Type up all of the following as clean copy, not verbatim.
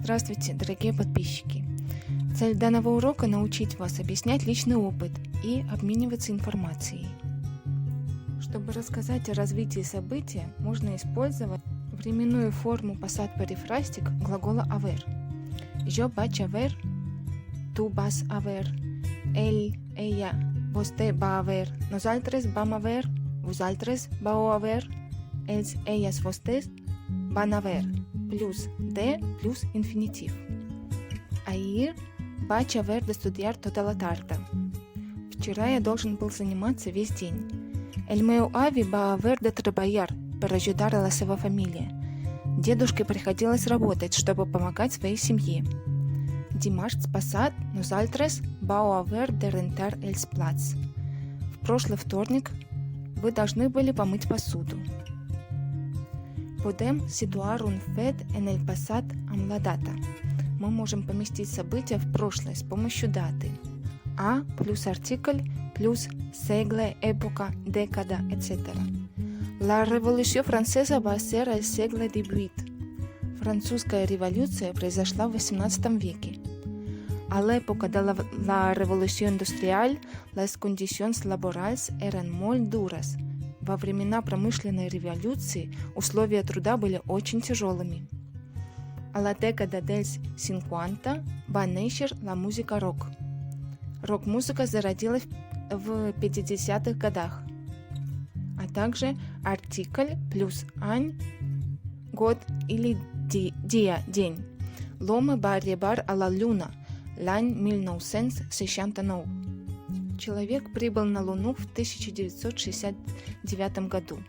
Здравствуйте, дорогие подписчики! Цель данного урока – научить вас объяснять личный опыт и обмениваться информацией. Чтобы рассказать о развитии события, можно использовать временную форму passat перифрастик глагола haver. Jo vaig haver, tu vas haver, ell, ella, vostè va haver, nosaltres vam haver, vosaltres vau haver, ells, elles, vostès van haver, плюс de плюс инфинитив. Ayer vaig haver de estudiar tota la tarda. Вчера я должен был заниматься весь день. El meu avi va haver de treballar per ajudar a la seva família. Дедушке приходилось работать, чтобы помогать своей семье. Dimarts passat nosaltres vau haver de rentar els plats. В прошлый вторник вы должны были помыть посуду. Podem situar un fet en el passat amb la data. Мы можем поместить событие в прошлое с помощью даты. A плюс артикль плюс segle, època, dècada, etc. La Revolució Francesa va ser al segle XVIII. Французская революция произошла в XVIII веке. A l'època de la Revolució Industrial, les condicions laborals eren molt dures. Во времена промышленной революции условия труда были очень тяжелыми. A la dècada dels 50 va néixer la música rock. Рок-музыка зародилась в 50-х годах. А также артикль плюс ань, год или день. L'home va arribar a la Lluna l'any 1969. Человек прибыл на Луну в 1969 году.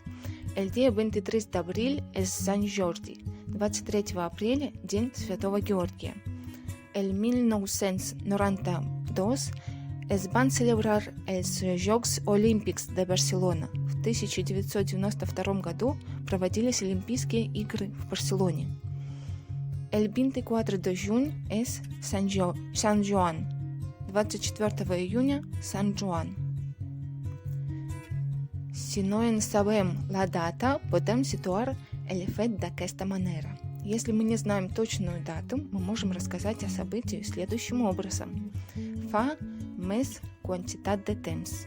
El dia 23 d'abril és Sant Jordi. 23 апреля – День Святого Георгия. El 1992 es van celebrar els Jocs Olímpics de Barcelona. В 1992 году проводились Олимпийские игры в Барселоне. El 24 de juny és Sant Joan. 24 июня – Сан Жуан. Si no en sabem la data, podem situar el fet d'aquesta manera. Если мы не знаем точную дату, мы можем рассказать о событии следующим образом. Fa més quantitat de temps.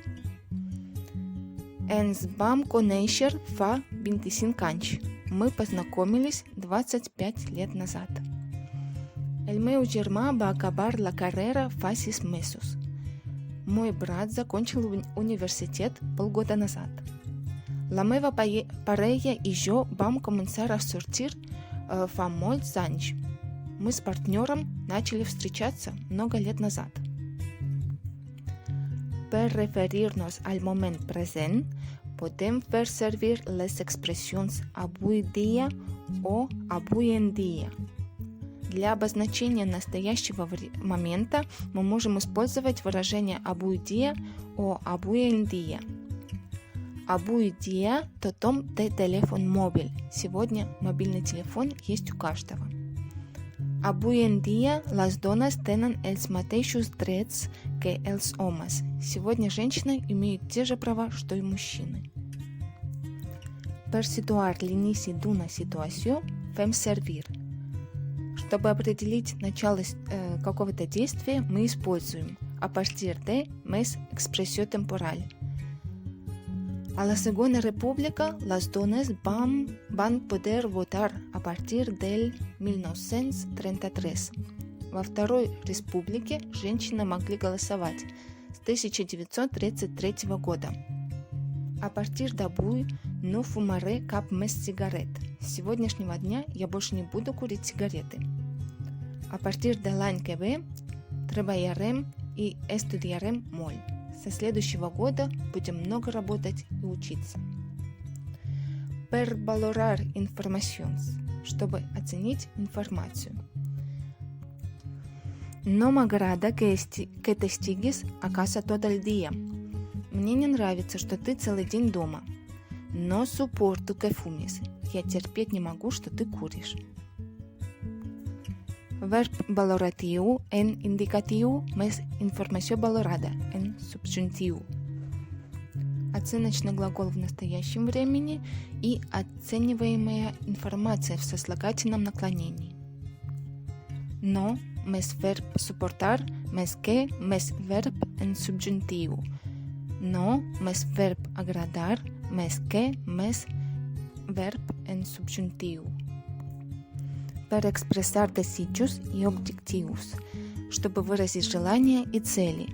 Ens vam conèixer fa 25 anys. Мы познакомились 25 лет назад. El meu germà va acabar la carrera fa 6 mesos. Мой брат закончил университет полгода назад. La meva parella i jo vam començar a sortir fa molts anys. Мы с партнером начали встречаться много лет назад. Per referir-nos al moment present, podem fer servir les expressions avui dia o avui en dia. Для обозначения настоящего момента мы можем использовать выражение avui dia o avui en dia. Avui dia tothom té telèfon mòbil. Сегодня мобильный телефон есть у каждого. Avui en dia les dones tenen els mateixos drets que els homes. Сегодня женщины имеют те же права, что и мужчины. Per situar l'inici d'una situació, fem servir. Чтобы определить начало какого-то действия, мы используем a partir de més expressió temporal. A la Segona República, les dones van poder votar a partir del 1933. Во Второй Республике женщины могли голосовать с 1933 года. A partir d'avui no fumaré cap més cigarret. С сегодняшнего дня я больше не буду курить сигареты. A partir de l'any que ve treballarem и estudiarem molt. Со следующего года будем много работать и учиться. Per valorar informacions, чтобы оценить информацию. No m'agrada que t'estiguis a casa tot el dia. Мне не нравится, что ты целый день дома. No suporto que fumis. Я терпеть не могу, что ты куришь. Verb valoratiu en indicatiu més informació valorada en subjuntiu. Оценочный глагол в настоящем времени и оцениваемая информация в сослагательном наклонении. no més verb suportar més que més verb en subjuntiu. No més verb agradar més que més verb en subjuntiu. Per expresar desechos и объективos, чтобы выразить желания и цели.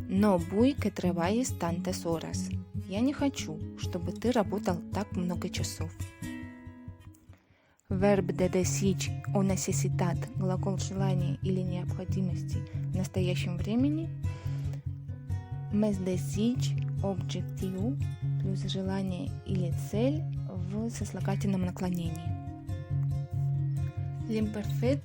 No vull que trabajes tantas horas. Я не хочу, чтобы ты работал так много часов. Verb de desig o necesitat, глагол желания или необходимости в настоящем времени. Més desig, объектив, плюс желание или цель в сослагательном наклонении. L'imperfet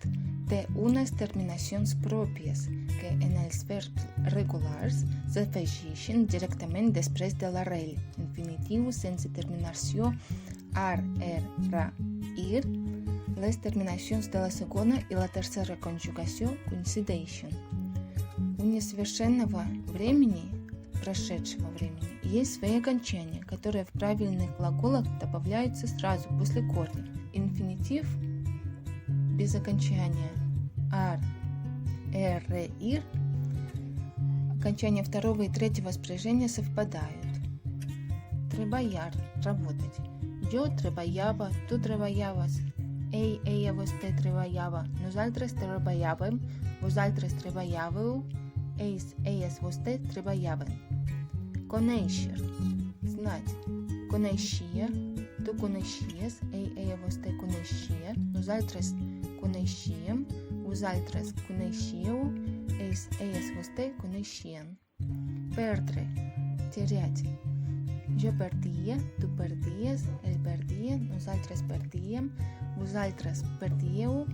té unes terminacions pròpies que en els verbs regulars s'afegeixen directament després de l'arrel, infinitiu sense terminació ar, ra, ir. Les terminacions de la segona и la tercera conjugació coincideixen. У несовершенного времени, прошедшего времени, есть свои окончания, которые в правильных глаголах добавляются сразу после корня. Инфинитив без окончания ар, ир, окончания второго и третьего спряжения совпадают. Trebăiar, работать. Eu trebăiava, tu trebăiavas, ella, vostè trebăiava, nosaltres trebăiàvem, vosaltres trebăiàveu, ellas, vostè trebăiaven. Conèixer, знать. Coneixia, tu coneixies, ella, vostè coneixia, nosaltres coneixíem, vosaltres coneixíeu, ellas, vostè coneixien. Perdre, terять. Jo perdia, tu perdies, ell perdia, nosaltres perdíem, vosaltres perdíeu,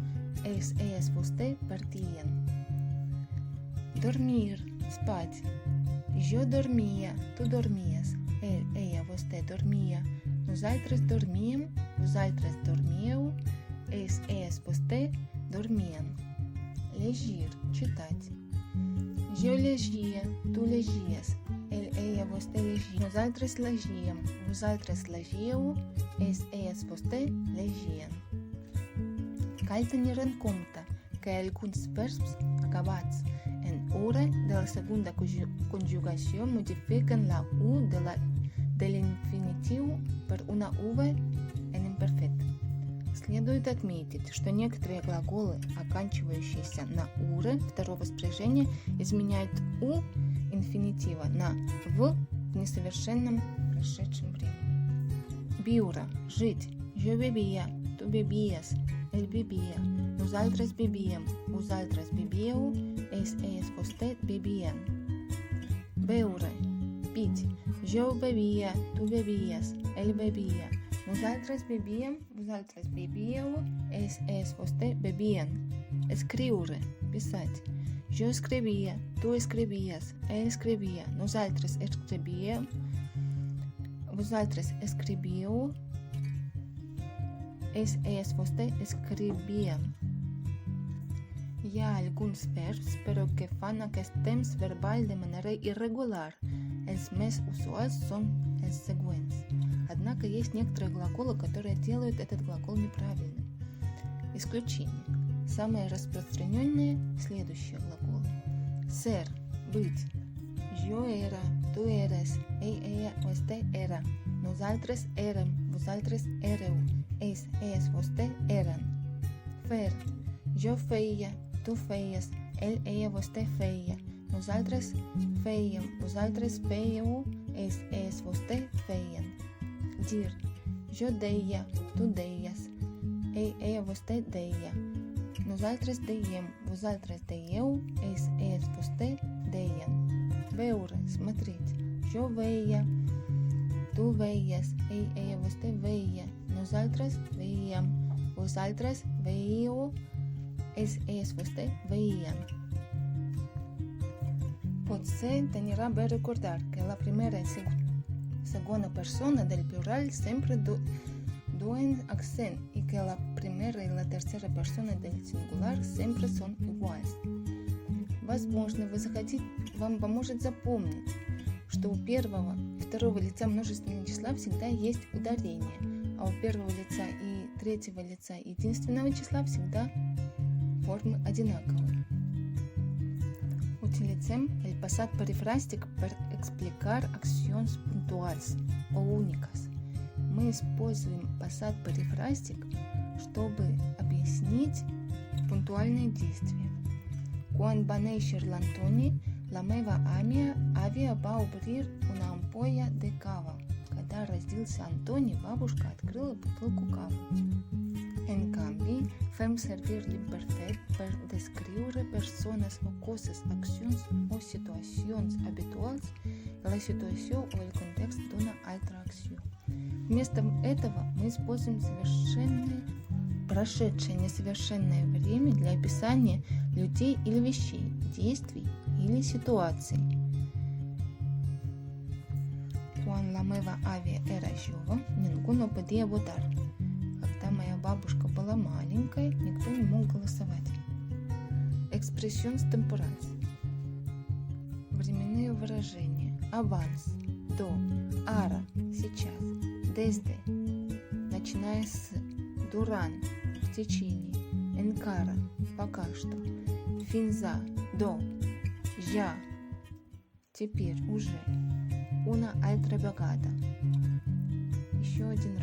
ellas, vostè perdien. Dormir, spать. Jo dormia, tu dormies, ella, vostè dormia, nosaltres dormíem, vosaltres dormíeu, ellas, vostè dormien. Llegir, читать. Jo llegia, tu llegies, ella, vostè llegia, nosaltres llegíem, vosaltres legíeu, ellas, vostè legien. Cal tenir en compte que alguns verbs acabats en ure de la segunda conjugació modifiquen la U de l'inфинитив por una V en imperfect. Следует отметить, что некоторые глаголы, оканчивающиеся на уре второго спряжения, изменяют У инфинитива на В в несовершенном прошедшем времени. Биура – жить. Jo bebia, tu bebies, ell bebia, nosaltres bebíem, vosaltres bebíeu, ellas, vostè bebien. Beure – pit. Jo bebia, tu bebies, ell bebia, nosaltres bebíem, vosaltres bebíeu, ellas, vostè bebien. Escriure – писать. Jo escrivia, tu escrivies, ell escrivia, nosaltres escrivíem, vosaltres escrivíeu, ellas, vostè escrivien. Hi ha alguns verbs, però que fan aquest temps verbal de manera irregular. Els més usuals son els següents. Однако есть некоторые глаголы, которые делают этот глагол неправильным. Исключение. Самые распространенные следующие глаголы. Ser – быть. Jo era, tu eres, ella, vostè era, nosaltres érem, vosaltres éreu, ellas, vostè eren. Fer – jo feia, tu feies, ella, vostè feia, nosaltres fèiem, vosaltres fèieu, ellas, vostè feien. Dir – jo deia, tu deies, ella, vostè deia, nosaltres deiem, vosaltres deieu, ellas, vostè deien. Veure – смотреть. Jo veia, tu veies, ella, vostè veia, nosaltres veiem, vosaltres veieu, ellas, vostè veien. Potser tenirà bé recordar que la primera i segona persona del plural sempre duen accent и que la primera и la tercera persona del singular sempre son iguals. Возможно, вам поможет запомнить, что у первого и второго лица множественного числа всегда есть ударение, а у первого лица и третьего лица единственного числа всегда формы одинаковые. Utilicem el passat perifràstic per explicar accions puntuals o únicas. Мы используем passat перифрастик, чтобы объяснить пунктуальные действия. Quan va néixer l'Antoni, la meva àvia va obrir una ampolla de cava. Когда родился Антони, бабушка открыла бутылку кавы. En canvi, fem servir l'imperfect per descriure persones o coses, accions o situacions habituals de la situació o el context d'una altra acció. Вместо этого мы используем прошедшее несовершенное время для описания людей или вещей, действий или ситуаций. Quan la meva àvia era jove, ningú no podia votar. Когда моя бабушка была маленькой, никто не мог голосовать. Expressions temporales. Временные выражения. Аванс, до, ара, сейчас, desde, начиная с, durant, в течение, encara, пока что, fins a, до, já, теперь, уже, una altra vegada, еще один